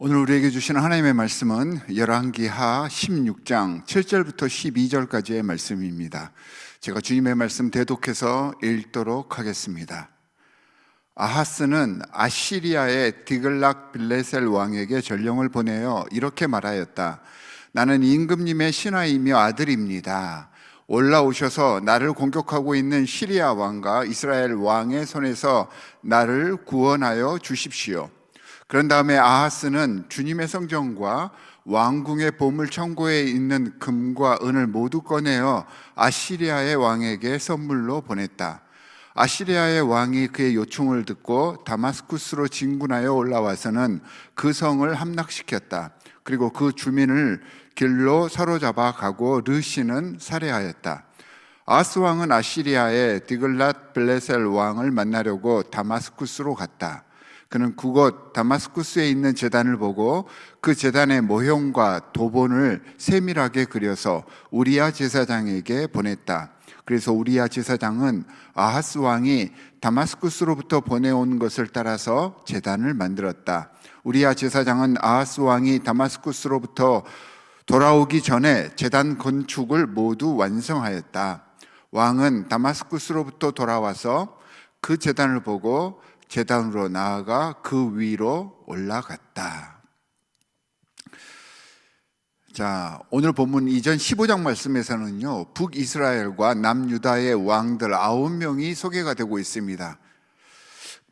오늘 우리에게 주시는 하나님의 말씀은 열왕기하 16장 7절부터 12절까지의 말씀입니다. 제가 주님의 말씀 대독해서 읽도록 하겠습니다. 아하스는 아시리아의 디글락 빌레셀 왕에게 전령을 보내어 이렇게 말하였다. 나는 임금님의 신하이며 아들입니다. 올라오셔서 나를 공격하고 있는 시리아 왕과 이스라엘 왕의 손에서 나를 구원하여 주십시오. 그런 다음에 아하스는 주님의 성전과 왕궁의 보물 창고에 있는 금과 은을 모두 꺼내어 아시리아의 왕에게 선물로 보냈다. 아시리아의 왕이 그의 요청을 듣고 다마스쿠스로 진군하여 올라와서는 그 성을 함락시켰다. 그리고 그 주민을 길로 사로잡아 가고 르시는 살해하였다. 아하스 왕은 아시리아의 디글랏 빌레셀 왕을 만나려고 다마스쿠스로 갔다. 그는 그곳 다마스쿠스에 있는 제단을 보고 그 제단의 모형과 도본을 세밀하게 그려서 우리야 제사장에게 보냈다. 그래서 우리야 제사장은 아하스 왕이 다마스쿠스로부터 보내온 것을 따라서 제단을 만들었다. 우리야 제사장은 아하스 왕이 다마스쿠스로부터 돌아오기 전에 제단 건축을 모두 완성하였다. 왕은 다마스쿠스로부터 돌아와서 그 제단을 보고 제단으로 나아가 그 위로 올라갔다. 자, 오늘 본문 이전 15장 말씀에서는요, 북이스라엘과 남유다의 왕들 9명이 소개가 되고 있습니다.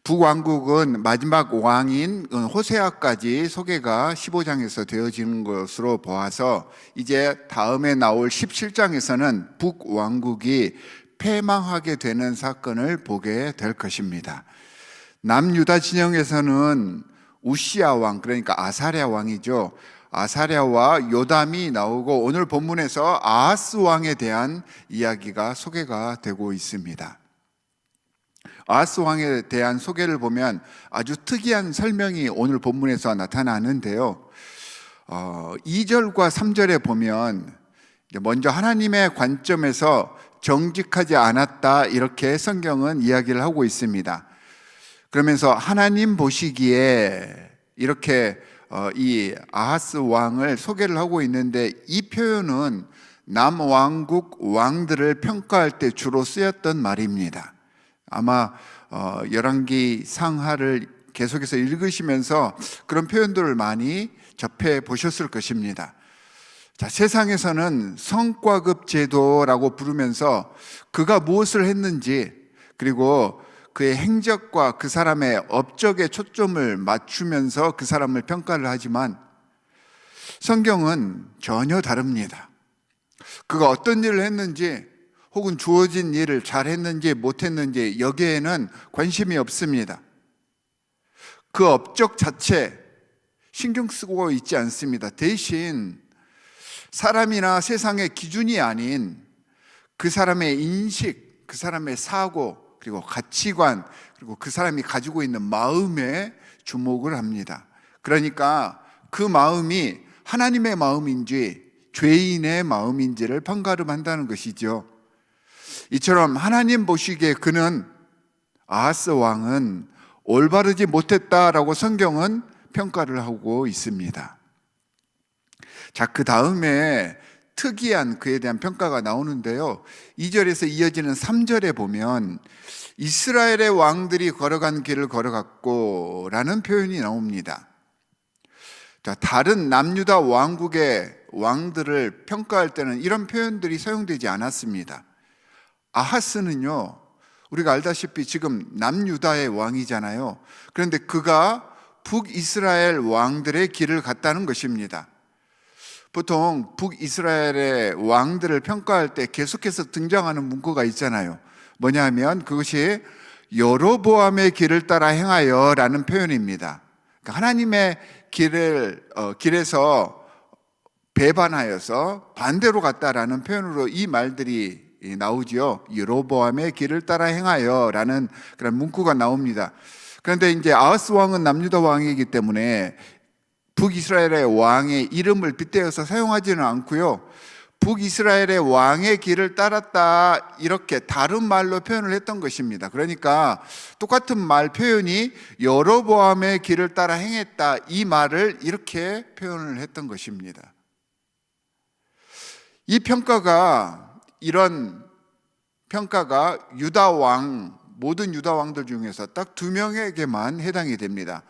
북왕국은 마지막 왕인 호세아까지 소개가 15장에서 되어지는 것으로 보아서 이제 다음에 나올 17장에서는 북왕국이 패망하게 되는 사건을 보게 될 것입니다. 남유다 진영에서는 우시야 왕, 그러니까 아사랴 왕이죠. 아사랴와 요담이 나오고 오늘 본문에서 아하스 왕에 대한 이야기가 소개가 되고 있습니다. 아하스 왕에 대한 소개를 보면 아주 특이한 설명이 오늘 본문에서 나타나는데요. 2절과 3절에 보면 먼저 하나님의 관점에서 정직하지 않았다 이렇게 성경은 이야기를 하고 있습니다. 그러면서 하나님 보시기에 이렇게 이 아하스 왕을 소개를 하고 있는데 이 표현은 남왕국 왕들을 평가할 때 주로 쓰였던 말입니다. 아마 열왕기 상하를 계속해서 읽으시면서 그런 표현들을 많이 접해 보셨을 것입니다. 자, 세상에서는 성과급 제도라고 부르면서 그가 무엇을 했는지 그리고 그의 행적과 그 사람의 업적에 초점을 맞추면서 그 사람을 평가를 하지만 성경은 전혀 다릅니다. 그가 어떤 일을 했는지 혹은 주어진 일을 잘했는지 못했는지 여기에는 관심이 없습니다. 그 업적 자체 신경 쓰고 있지 않습니다. 대신 사람이나 세상의 기준이 아닌 그 사람의 인식, 그 사람의 사고 그리고 가치관, 그리고 그 사람이 가지고 있는 마음에 주목을 합니다. 그러니까 그 마음이 하나님의 마음인지 죄인의 마음인지를 판가름한다는 것이죠. 이처럼 하나님 보시기에 그는 아하스 왕은 올바르지 못했다라고 성경은 평가를 하고 있습니다. 자, 그 다음에 특이한 그에 대한 평가가 나오는데요. 2절에서 이어지는 3절에 보면 이스라엘의 왕들이 걸어간 길을 걸어갔고 라는 표현이 나옵니다. 자, 다른 남유다 왕국의 왕들을 평가할 때는 이런 표현들이 사용되지 않았습니다. 아하스는요, 우리가 알다시피 지금 남유다의 왕이잖아요. 그런데 그가 북이스라엘 왕들의 길을 갔다는 것입니다. 보통 북이스라엘의 왕들을 평가할 때 계속해서 등장하는 문구가 있잖아요. 뭐냐 하면 그것이 여로보암의 길을 따라 행하여 라는 표현입니다. 그러니까 하나님의 길에서 배반하여서 반대로 갔다라는 표현으로 이 말들이 나오지요. 여로보암의 길을 따라 행하여 라는 그런 문구가 나옵니다. 그런데 이제 아하스 왕은 남유다 왕이기 때문에 북이스라엘의 왕의 이름을 빗대어서 사용하지는 않고요. 북이스라엘의 왕의 길을 따랐다, 이렇게 다른 말로 표현을 했던 것입니다. 그러니까 똑같은 말 표현이 여로보암의 길을 따라 행했다, 이 말을 이렇게 표현을 했던 것입니다. 이 평가가, 이런 평가가 모든 유다 왕들 중에서 딱 2명에게만 해당이 됩니다.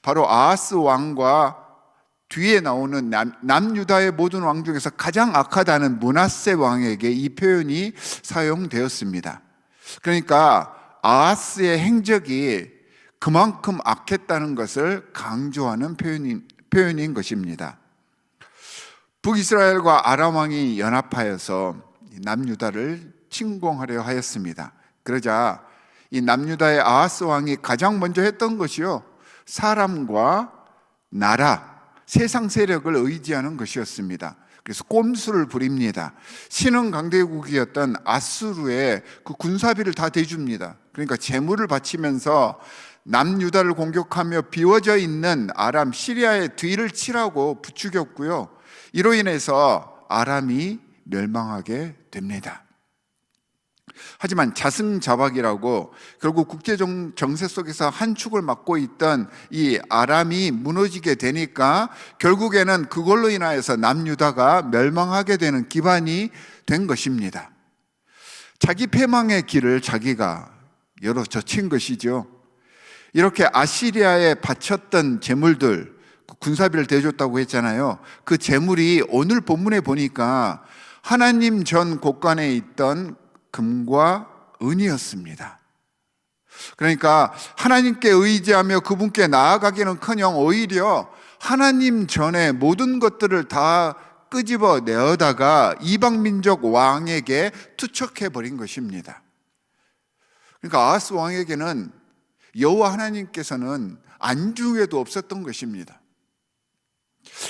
바로 아하스 왕과 뒤에 나오는 남유다의 모든 왕 중에서 가장 악하다는 므낫세 왕에게 이 표현이 사용되었습니다. 그러니까 아하스의 행적이 그만큼 악했다는 것을 강조하는 표현인 것입니다. 북이스라엘과 아람 왕이 연합하여서 남유다를 침공하려 하였습니다. 그러자 이 남유다의 아하스 왕이 가장 먼저 했던 것이요, 사람과 나라, 세상 세력을 의지하는 것이었습니다. 그래서 꼼수를 부립니다. 신흥 강대국이었던 아수르의 그 군사비를 다 대줍니다. 그러니까 재물을 바치면서 남유다를 공격하며 비워져 있는 아람, 시리아의 뒤를 치라고 부추겼고요, 이로 인해서 아람이 멸망하게 됩니다. 하지만 자승자박이라고 결국 국제 정세 속에서 한 축을 맡고 있던 이 아람이 무너지게 되니까 결국에는 그걸로 인하여서 남유다가 멸망하게 되는 기반이 된 것입니다. 자기 패망의 길을 자기가 열어 젖힌 것이죠. 이렇게 아시리아에 바쳤던 재물들, 군사비를 대줬다고 했잖아요. 그 재물이 오늘 본문에 보니까 하나님 전 곳간에 있던 금과 은이었습니다. 그러니까 하나님께 의지하며 그분께 나아가기는커녕 오히려 하나님 전에 모든 것들을 다 끄집어 내어다가 이방민족 왕에게 투척해 버린 것입니다. 그러니까 아하스 왕에게는 여호와 하나님께서는 안중에도 없었던 것입니다.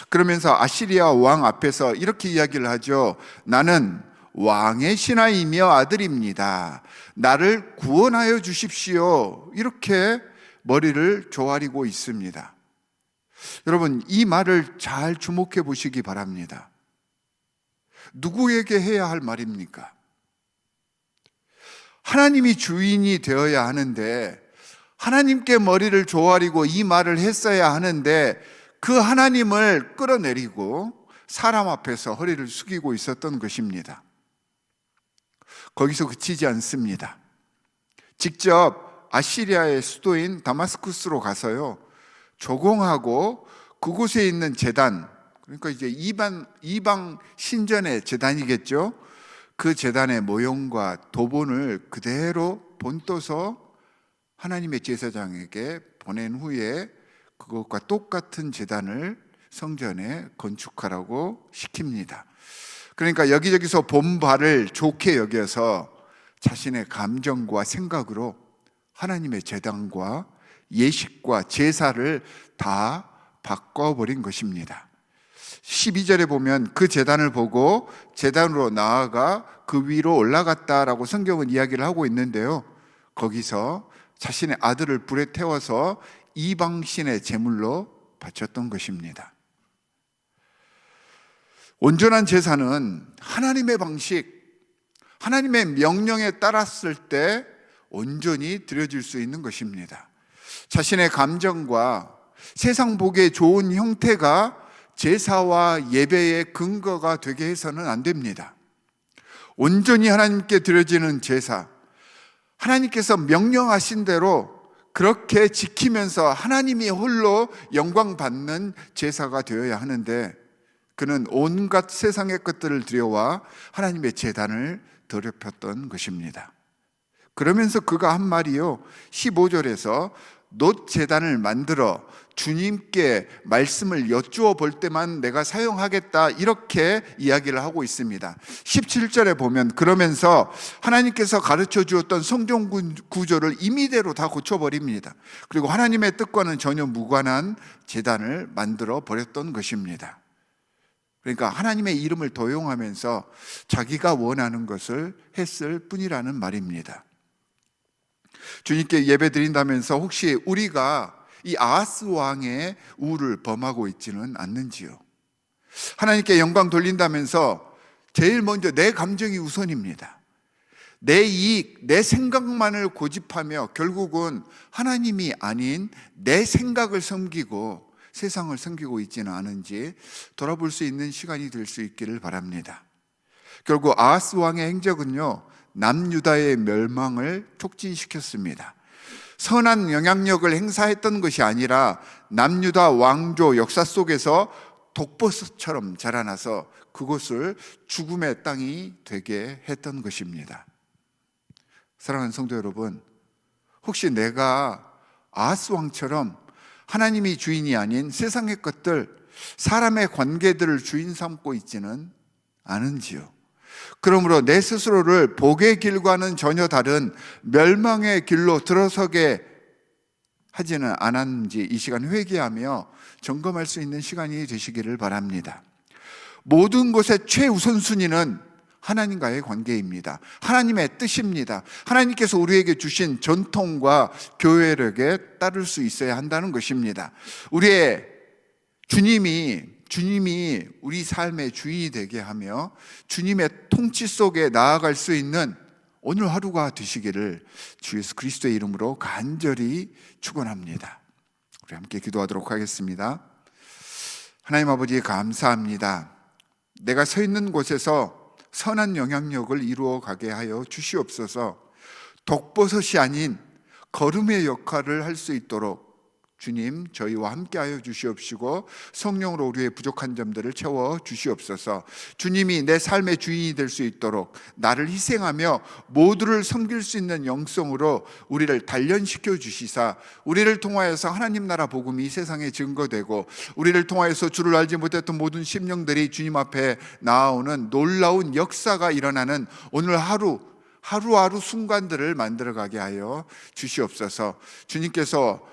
그러면서 아시리아 왕 앞에서 이렇게 이야기를 하죠. 나는 왕의 신하이며 아들입니다. 나를 구원하여 주십시오. 이렇게 머리를 조아리고 있습니다. 여러분, 이 말을 잘 주목해 보시기 바랍니다. 누구에게 해야 할 말입니까? 하나님이 주인이 되어야 하는데, 하나님께 머리를 조아리고 이 말을 했어야 하는데, 그 하나님을 끌어내리고 사람 앞에서 허리를 숙이고 있었던 것입니다. 거기서 그치지 않습니다. 직접 아시리아의 수도인 다마스쿠스로 가서요, 조공하고 그곳에 있는 제단, 그러니까 이제 이방 신전의 제단이겠죠. 그 제단의 모형과 도본을 그대로 본떠서 하나님의 제사장에게 보낸 후에 그것과 똑같은 제단을 성전에 건축하라고 시킵니다. 그러니까 여기저기서 본바를 좋게 여겨서 자신의 감정과 생각으로 하나님의 제단과 예식과 제사를 다 바꿔버린 것입니다. 12절에 보면 그 제단을 보고 제단으로 나아가 그 위로 올라갔다라고 성경은 이야기를 하고 있는데요, 거기서 자신의 아들을 불에 태워서 이방신의 제물로 바쳤던 것입니다. 온전한 제사는 하나님의 방식, 하나님의 명령에 따랐을 때 온전히 드려질 수 있는 것입니다. 자신의 감정과 세상 보기에 좋은 형태가 제사와 예배의 근거가 되게 해서는 안 됩니다. 온전히 하나님께 드려지는 제사, 하나님께서 명령하신 대로 그렇게 지키면서 하나님이 홀로 영광 받는 제사가 되어야 하는데, 그는 온갖 세상의 것들을 들여와 하나님의 제단을 더럽혔던 것입니다. 그러면서 그가 한 말이요, 15절에서 놋 제단을 만들어 주님께 말씀을 여쭈어 볼 때만 내가 사용하겠다, 이렇게 이야기를 하고 있습니다. 17절에 보면 그러면서 하나님께서 가르쳐 주었던 성경 구조를 임의대로 다 고쳐버립니다. 그리고 하나님의 뜻과는 전혀 무관한 제단을 만들어 버렸던 것입니다. 그러니까 하나님의 이름을 도용하면서 자기가 원하는 것을 했을 뿐이라는 말입니다. 주님께 예배 드린다면서 혹시 우리가 이 아하스 왕의 우를 범하고 있지는 않는지요? 하나님께 영광 돌린다면서 제일 먼저 내 감정이 우선입니다. 내 이익, 내 생각만을 고집하며 결국은 하나님이 아닌 내 생각을 섬기고 세상을 섬기고 있지는 않은지 돌아볼 수 있는 시간이 될 수 있기를 바랍니다. 결국 아하스 왕의 행적은요, 남유다의 멸망을 촉진시켰습니다. 선한 영향력을 행사했던 것이 아니라 남유다 왕조 역사 속에서 독버섯처럼 자라나서 그곳을 죽음의 땅이 되게 했던 것입니다. 사랑하는 성도 여러분, 혹시 내가 아하스 왕처럼 하나님이 주인이 아닌 세상의 것들, 사람의 관계들을 주인 삼고 있지는 않은지요? 그러므로 내 스스로를 복의 길과는 전혀 다른 멸망의 길로 들어서게 하지는 않았는지 이 시간 회개하며 점검할 수 있는 시간이 되시기를 바랍니다. 모든 것의 최우선순위는 하나님과의 관계입니다. 하나님의 뜻입니다. 하나님께서 우리에게 주신 전통과 교회력에 따를 수 있어야 한다는 것입니다. 우리의 주님이 우리 삶의 주인이 되게 하며 주님의 통치 속에 나아갈 수 있는 오늘 하루가 되시기를 주 예수 그리스도의 이름으로 간절히 축원합니다. 우리 함께 기도하도록 하겠습니다. 하나님 아버지, 감사합니다. 내가 서 있는 곳에서 선한 영향력을 이루어 가게 하여 주시옵소서. 독버섯이 아닌 거름의 역할을 할 수 있도록 주님, 저희와 함께하여 주시옵시고 성령으로 우리의 부족한 점들을 채워 주시옵소서. 주님이 내 삶의 주인이 될 수 있도록 나를 희생하며 모두를 섬길 수 있는 영성으로 우리를 단련시켜 주시사 우리를 통하여서 하나님 나라 복음이 세상에 증거되고 우리를 통하여서 주를 알지 못했던 모든 심령들이 주님 앞에 나아오는 놀라운 역사가 일어나는 오늘 하루하루 순간들을 만들어가게 하여 주시옵소서. 주님께서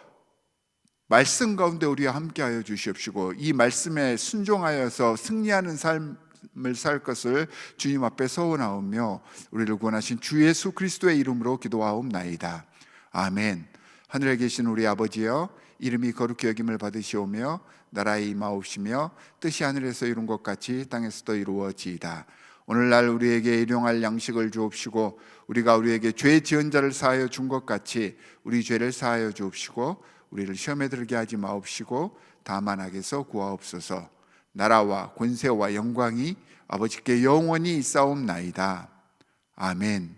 말씀 가운데 우리와 함께하여 주시옵시고 이 말씀에 순종하여서 승리하는 삶을 살 것을 주님 앞에 서원하오며 우리를 구원하신 주 예수 그리스도의 이름으로 기도하옵나이다. 아멘. 하늘에 계신 우리 아버지여, 이름이 거룩히 여김을 받으시오며 나라에 임하옵시며 뜻이 하늘에서 이룬 것 같이 땅에서도 이루어지이다. 오늘날 우리에게 일용할 양식을 주옵시고 우리가 우리에게 죄 지은 자를 사하여 준 것 같이 우리 죄를 사하여 주옵시고 우리를 시험에 들게 하지 마옵시고 다만 악에서 구하옵소서. 나라와 권세와 영광이 아버지께 영원히 있사옵나이다. 아멘.